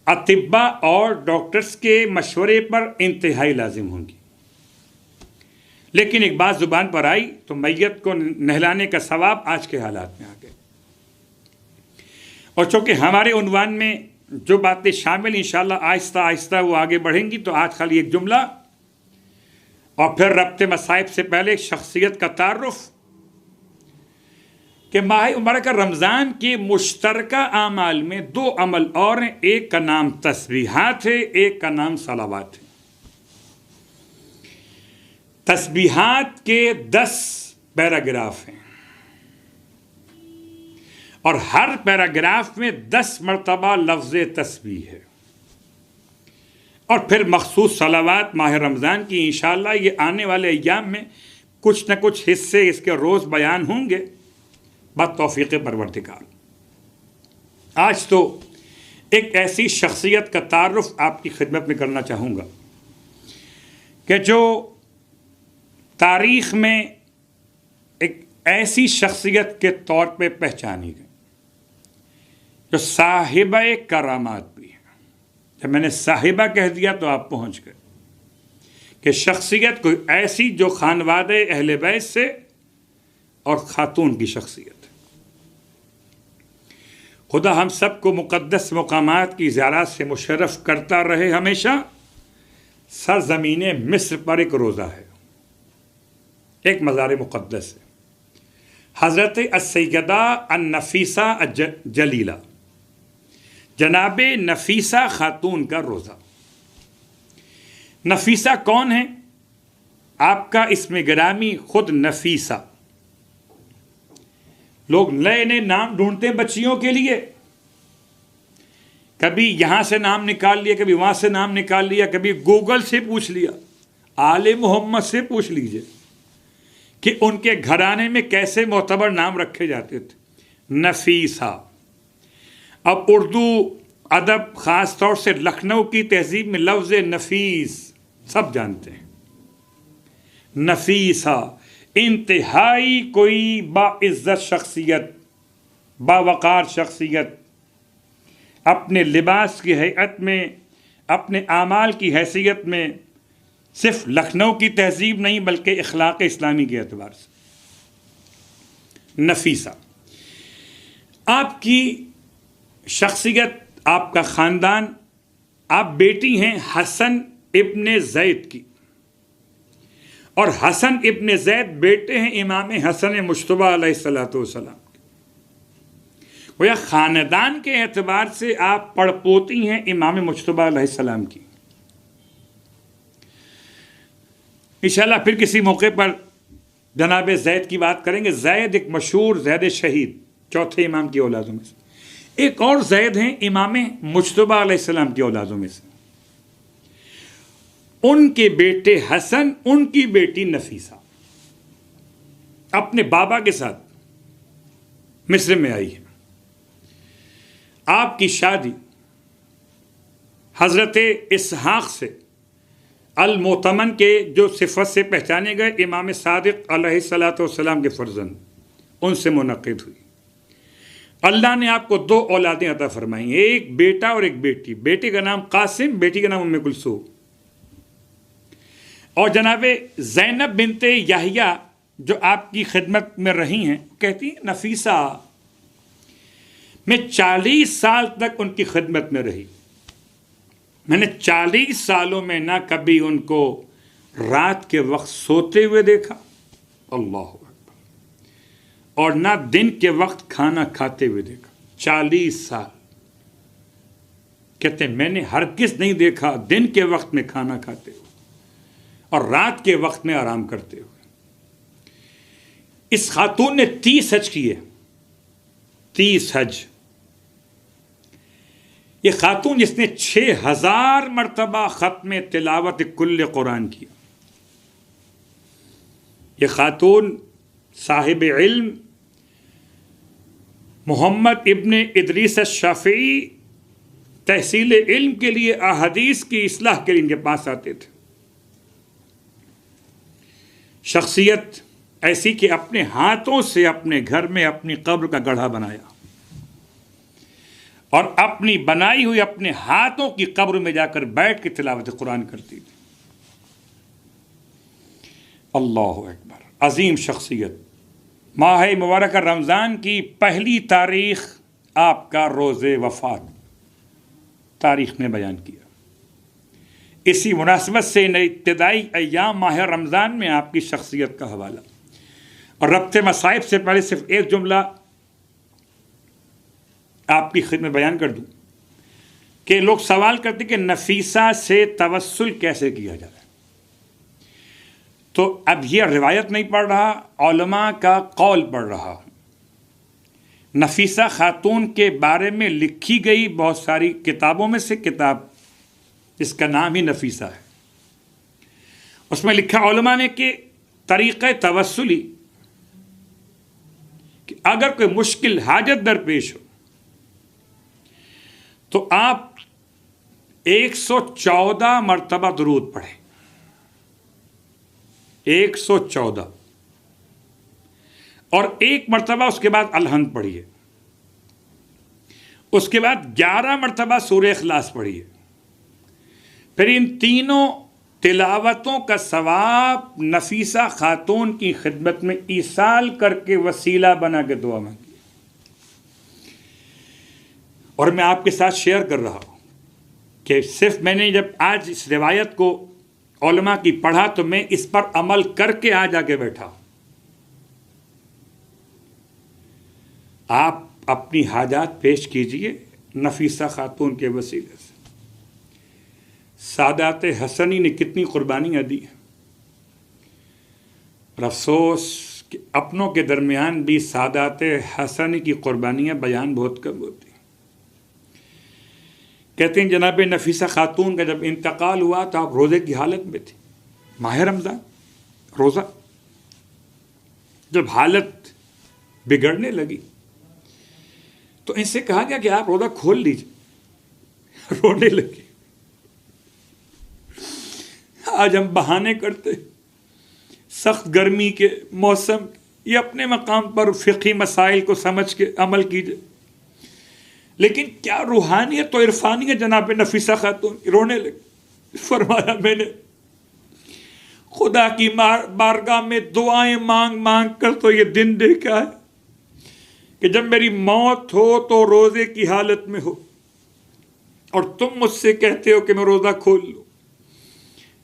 اطباء اور ڈاکٹرز کے مشورے پر انتہائی لازم ہوں گی. لیکن ایک بات زبان پر آئی تو میت کو نہلانے کا ثواب آج کے حالات میں آ گئے. اور چونکہ ہمارے عنوان میں جو باتیں شامل انشاءاللہ آہستہ آہستہ وہ آگے بڑھیں گی، تو آج خالی ایک جملہ اور پھر ربط مصائب سے پہلے شخصیت کا تعارف کہ ماہ مبارکہ رمضان کے مشترکہ اعمال میں 2 عمل اور ہیں. ایک کا نام تسبیحات ہے، ایک کا نام صلوات ہے. تسبیحات کے 10 پیراگراف ہیں اور ہر پیراگراف میں 10 مرتبہ لفظ تسبیح ہے. اور پھر مخصوص صلوات ماہ رمضان کی انشاءاللہ یہ آنے والے ایام میں کچھ نہ کچھ حصے اس کے روز بیان ہوں گے بات توفیق پروردگار. آج تو ایک ایسی شخصیت کا تعارف آپ کی خدمت میں کرنا چاہوں گا کہ جو تاریخ میں ایک ایسی شخصیت کے طور پہ پہچانی گئی جو صاحبہ کرامات بھی ہے. جب میں نے صاحبہ کہہ دیا تو آپ پہنچ گئے کہ شخصیت کوئی ایسی جو خانوادہ اہل بیت سے اور خاتون کی شخصیت. خدا ہم سب کو مقدس مقامات کی زیارت سے مشرف کرتا رہے ہمیشہ۔ سرزمین مصر پر ایک روزہ ہے، ایک مزار مقدس ہے، حضرت السیدہ النفیسہ جلیلہ، جناب نفیسہ خاتون کا روزہ۔ نفیسہ کون ہے؟ آپ کا اسم گرامی خود نفیسہ۔ لوگ نئے نئے نام ڈھونڈتے ہیں بچیوں کے لیے، کبھی یہاں سے نام نکال لیا، کبھی وہاں سے نام نکال لیا، کبھی گوگل سے پوچھ لیا، آل محمد سے پوچھ لیجئے کہ ان کے گھرانے میں کیسے معتبر نام رکھے جاتے تھے۔ نفیسہ۔ اب اردو ادب خاص طور سے لکھنؤ کی تہذیب میں لفظ نفیس سب جانتے ہیں۔ نفیسہ انتہائی کوئی باعزت شخصیت، باوقار شخصیت، اپنے لباس کی ہیئت میں، اپنے اعمال کی حیثیت میں صرف لکھنؤ کی تہذیب نہیں بلکہ اخلاق اسلامی کے اعتبار سے۔ نفیسہ، آپ کی شخصیت، آپ کا خاندان، آپ بیٹی ہیں حسن ابن زید کی، اور حسن ابن زید بیٹے ہیں امام حسن مجتبی علیہ السلام کے۔ گویا خاندان کے اعتبار سے آپ پڑپوتی ہیں امام مجتبی علیہ السلام کی۔ انشاءاللہ پھر کسی موقع پر جناب زید کی بات کریں گے۔ زید ایک مشہور زید شہید، چوتھے امام کی اولادوں میں سے۔ ایک اور زید ہیں امام مجتبی علیہ السلام کی اولادوں میں سے، ان کے بیٹے حسن، ان کی بیٹی نفیسہ اپنے بابا کے ساتھ مصر میں آئی ہے۔ آپ کی شادی حضرت اسحاق سے، المؤتمن کے جو صفت سے پہچانے گئے امام صادق علیہ السلام کے فرزند، ان سے منعقد ہوئی۔ اللہ نے آپ کو 2 اولادیں عطا فرمائی، ایک بیٹا اور ایک بیٹی۔ بیٹے کا نام قاسم، بیٹی کا نام ام کلثوم۔ اور جناب زینب بنت یحییٰ جو آپ کی خدمت میں رہی ہیں، کہتی ہیں نفیسہ میں 40 سال تک ان کی خدمت میں رہی، میں نے 40 سالوں میں نہ کبھی ان کو رات کے وقت سوتے ہوئے دیکھا، اللہ اکبر، اور نہ دن کے وقت کھانا کھاتے ہوئے دیکھا۔ 40 سال کہتے ہیں میں نے ہرگز نہیں دیکھا دن کے وقت میں کھانا کھاتے ہوئے اور رات کے وقت میں آرام کرتے ہوئے۔ اس خاتون نے 30 حج کیے، 30 حج۔ یہ خاتون جس نے 6000 مرتبہ ختم تلاوت کل قرآن کیا، یہ خاتون صاحب علم محمد ابن ادریس الشافعی تحصیل علم کے لیے احادیث کی اصلاح کے لیے ان کے پاس آتے تھے۔ شخصیت ایسی کہ اپنے ہاتھوں سے اپنے گھر میں اپنی قبر کا گڑھا بنایا، اور اپنی بنائی ہوئی اپنے ہاتھوں کی قبر میں جا کر بیٹھ کے تلاوت قرآن کرتی تھی۔ اللہ اکبر، عظیم شخصیت۔ ماہ مبارکہ رمضان کی پہلی تاریخ آپ کا روز وفات تاریخ نے بیان کیا۔ اسی مناسبت سے ابتدائی ایام ماہ رمضان میں آپ کی شخصیت کا حوالہ، اور ربط مصائب سے پہلے صرف ایک جملہ آپ کی خدمت بیان کر دوں کہ لوگ سوال کرتے کہ نفیسہ سے توسل کیسے کیا جائے، تو اب یہ روایت نہیں پڑھ رہا، علماء کا قول پڑھ رہا ہوں۔ نفیسہ خاتون کے بارے میں لکھی گئی بہت ساری کتابوں میں سے کتاب جس کا نام ہی نفیسہ ہے، اس میں لکھا علماء نے کہ طریقہ توسلی کہ اگر کوئی مشکل حاجت درپیش ہو تو آپ 114 مرتبہ درود پڑھیں، 114، اور 1 مرتبہ اس کے بعد الحمد پڑھیے، اس کے بعد 11 مرتبہ سورہ اخلاص پڑھیے۔ پھر ان تینوں تلاوتوں کا ثواب نفیسہ خاتون کی خدمت میں ایصال کر کے وسیلہ بنا کے دعا مانگیے۔ اور میں آپ کے ساتھ شیئر کر رہا ہوں کہ صرف میں نے جب آج اس روایت کو علماء کی پڑھا تو میں اس پر عمل کر کے آج آ کے بیٹھا. آپ اپنی حاجات پیش کیجئے نفیسہ خاتون کے وسیلے سے. سادات حسنی نے کتنی قربانیاں دی ہیں. اور افسوس کہ اپنوں کے درمیان بھی سادات حسنی کی قربانیاں بیان بہت کم ہوتی ہیں. کہتے ہیں جناب نفیسہ خاتون کا جب انتقال ہوا تو آپ روزے کی حالت میں تھی. ماہ رمضان روزہ. جب حالت بگڑنے لگی تو ان سے کہا گیا کہ آپ روزہ کھول لیجیے. رونے لگے. آج ہم بہانے کرتے سخت گرمی کے موسم یہ اپنے مقام پر فقہی مسائل کو سمجھ کے عمل کیجیے، لیکن کیا روحانیت و عرفانیت جناب نفیسہ خاتون رونے لگی. فرمایا میں نے خدا کی بارگاہ میں دعائیں مانگ مانگ کر تو یہ دن دیکھا ہے کہ جب میری موت ہو تو روزے کی حالت میں ہو اور تم مجھ سے کہتے ہو کہ میں روزہ کھول لوں.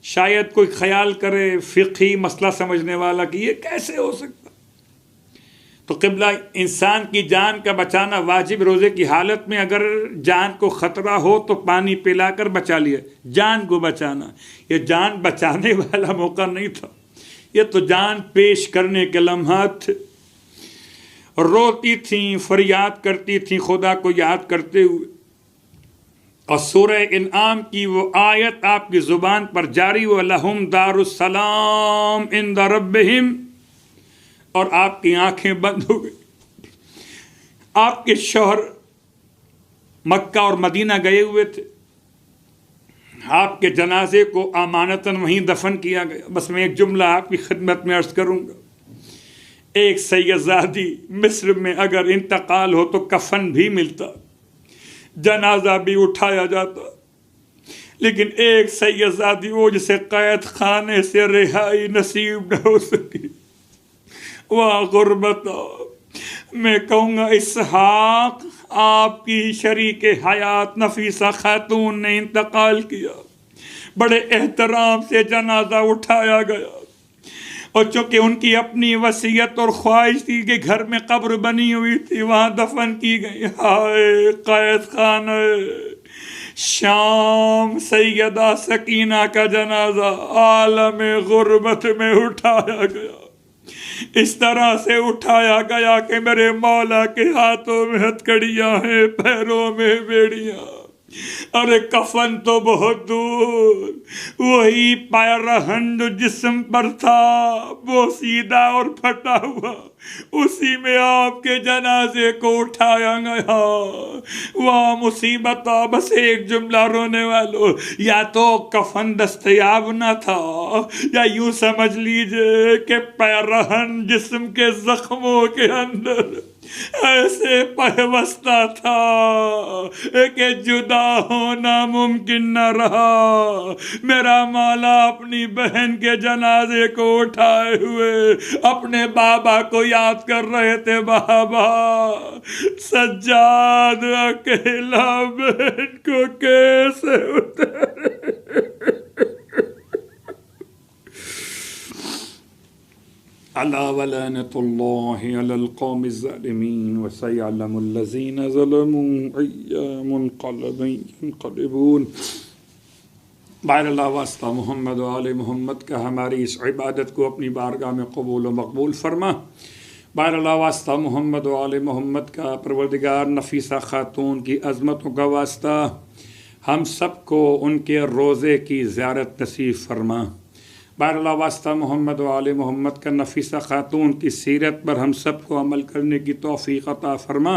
شاید کوئی خیال کرے فقہی مسئلہ سمجھنے والا کہ یہ کیسے ہو سکتا. تو قبلہ انسان کی جان کا بچانا واجب. روزے کی حالت میں اگر جان کو خطرہ ہو تو پانی پلا کر بچا لیا. جان کو بچانا یہ جان بچانے والا موقع نہیں تھا، یہ تو جان پیش کرنے کے لمحات تھے. روتی تھیں، فریاد کرتی تھیں خدا کو یاد کرتے ہوئے. اور سورہ انعام کی وہ آیت آپ کی زبان پر جاری وَلَهُمْ دَارُ السَّلَامِ عِنْدَ رَبِّهِمْ، اور آپ کی آنکھیں بند ہو گئی. آپ کے شوہر مکہ اور مدینہ گئے ہوئے تھے. آپ کے جنازے کو امانتاً وہیں دفن کیا گیا. بس میں ایک جملہ آپ کی خدمت میں عرض کروں گا. ایک سیدزادی مصر میں اگر انتقال ہو تو کفن بھی ملتا، جنازہ بھی اٹھایا جاتا، لیکن ایک سیدزادی وہ جسے قید خانے سے رہائی نصیب نہ ہو سکی. واہ غربت. میں کہوں گا اسحاق آپ کی شریک حیات نفیسہ خاتون نے انتقال کیا. بڑے احترام سے جنازہ اٹھایا گیا، اور چونکہ ان کی اپنی وصیت اور خواہش تھی کہ گھر میں قبر بنی ہوئی تھی وہاں دفن کی گئی. ہائے قید خانہ شام سیدہ سکینہ کا جنازہ عالم غربت میں اٹھایا گیا. اس طرح سے اٹھایا گیا کہ میرے مولا کے ہاتھوں میں ہتھکڑیاں ہیں، پیروں میں بیڑیاں. ارے کفن تو بہت دور، وہی پیرہن جو جسم پر تھا وہ سیدھا اور پھٹا ہوا، اسی میں آپ کے جنازے کو اٹھایا گیا. واہ مصیبت. بس ایک جملہ رونے والوں، یا تو کفن دستیاب نہ تھا، یا یوں سمجھ لیجئے کہ پیرہن جسم کے زخموں کے اندر ایسے پیوستہ تھا کہ جدا ہونا ممکن نہ رہا. میرا مولا اپنی بہن کے جنازے کو اٹھائے ہوئے اپنے بابا کو یاد کر رہے تھے. بابا سجاد اکیلا بہن کو کیسے اتارے. الا ولعنۃ اللہ علی القوم الظالمین وسیعلم الذین ظلموا ای منقلب ینقلبون. بہر اللہ واسطہ محمد و آل محمد کا ہماری اس عبادت کو اپنی بارگاہ میں قبول و مقبول فرما. بہر اللہ واسطہ محمد و آل محمد کا پروردگار نفیسہ خاتون کی عظمتوں کا واسطہ ہم سب کو ان کے روزے کی زیارت نصیب فرما. بہر اللہ واسطہ محمد و آل محمد کا نفیسہ خاتون کی سیرت پر ہم سب کو عمل کرنے کی توفیق عطا فرما.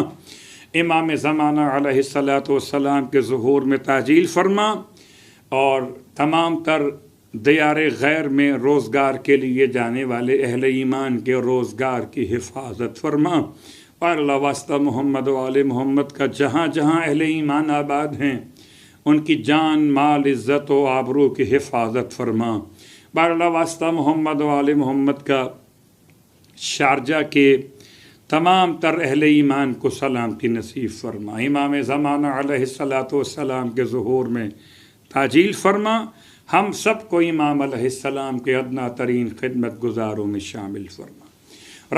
امام زمانہ علیہ الصلاۃ والسلام کے ظہور میں تعجیل فرما، اور تمام تر دیار غیر میں روزگار کے لیے جانے والے اہل ایمان کے روزگار کی حفاظت فرما. بہر اللہ واسطہ محمد و آل محمد کا جہاں جہاں اہل ایمان آباد ہیں ان کی جان مال عزت و آبرو کی حفاظت فرما. بہر اللہ واسطہ محمد و آل محمد کا شارجہ کے تمام تر اہل ایمان کو سلامتی نصیب فرما، امام زمانہ علیہ الصلاۃ والسلام کے ظہور میں تاجیل فرما، ہم سب کو امام علیہ السلام کے ادنا ترین خدمت گزاروں میں شامل فرما۔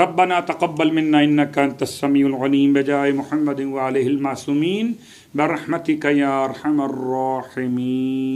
ربنا تقبل منا انک انت السمیع العلیم بجائے محمد وآلہ المعصومین برحمتک یا ارحم الراحمین۔